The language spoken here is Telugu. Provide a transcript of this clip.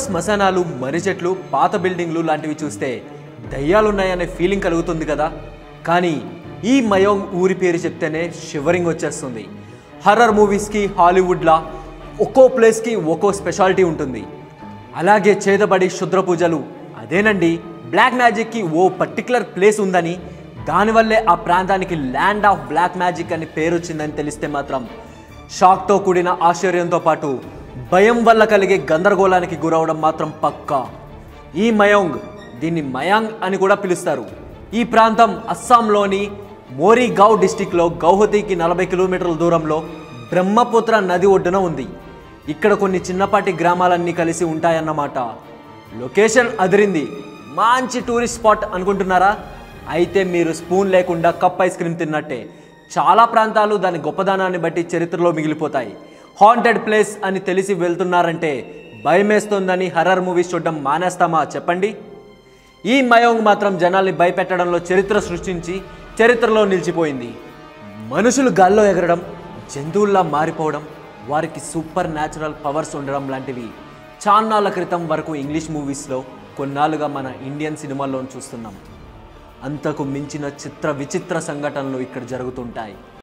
శ్మశానాలు, మర్రి చెట్లు, పాత బిల్డింగ్లు లాంటివి చూస్తే దయ్యాలున్నాయనే ఫీలింగ్ కలుగుతుంది కదా. కానీ ఈ మయోంగ్ ఊరి పేరు చెప్తేనే షివరింగ్ వచ్చేస్తుంది. హర్రర్ మూవీస్కి హాలీవుడ్లా ఒక్కో ప్లేస్కి ఒక్కో స్పెషాలిటీ ఉంటుంది. అలాగే చేతబడి శుద్ర పూజలు, అదేనండి బ్లాక్ మ్యాజిక్కి ఓ పర్టికులర్ ప్లేస్ ఉందని, దానివల్లే ఆ ప్రాంతానికి ల్యాండ్ ఆఫ్ బ్లాక్ మ్యాజిక్ అని పేరు వచ్చిందని తెలిస్తే మాత్రం షాక్తో కూడిన ఆశ్చర్యంతో పాటు భయం వల్ల కలిగే గందరగోళానికి గురవడం మాత్రం పక్కా. ఈ మయోంగ్, దీన్ని మయాంగ్ అని కూడా పిలుస్తారు. ఈ ప్రాంతం అస్సాంలోని మోరీగావ్ డిస్టిక్లో గౌహతికి 40 కిలోమీటర్ల దూరంలో బ్రహ్మపుత్ర నది ఒడ్డున ఉంది. ఇక్కడ కొన్ని చిన్నపాటి గ్రామాలన్నీ కలిసి ఉంటాయన్నమాట. లొకేషన్ అదిరింది, మంచి టూరిస్ట్ స్పాట్ అనుకుంటున్నారా? అయితే మీరు స్పూన్ లేకుండా కప్ ఐస్ క్రీమ్ తిన్నట్టే. చాలా ప్రాంతాలు దాని గొప్పదనాన్ని బట్టి చరిత్రలో మిగిలిపోతాయి. హాంటెడ్ ప్లేస్ అని తెలిసి వెళ్తున్నారంటే భయమేస్తోందని హర్రర్ మూవీస్ చూడడం మానేస్తామా చెప్పండి? ఈ మయోంగ్ మాత్రం జనాల్ని భయపెట్టడంలో చరిత్ర సృష్టించి చరిత్రలో నిలిచిపోయింది. మనుషులు గాల్లో ఎగరడం, జంతువుల్లా మారిపోవడం, వారికి సూపర్ న్యాచురల్ పవర్స్ ఉండడం లాంటివి చాన్నాళ్ళ క్రితం వరకు ఇంగ్లీష్ మూవీస్లో, కొన్నాళ్ళుగా మన ఇండియన్ సినిమాల్లో చూస్తున్నాం. అంతకు మించిన చిత్ర విచిత్ర సంఘటనలు ఇక్కడ జరుగుతుంటాయి.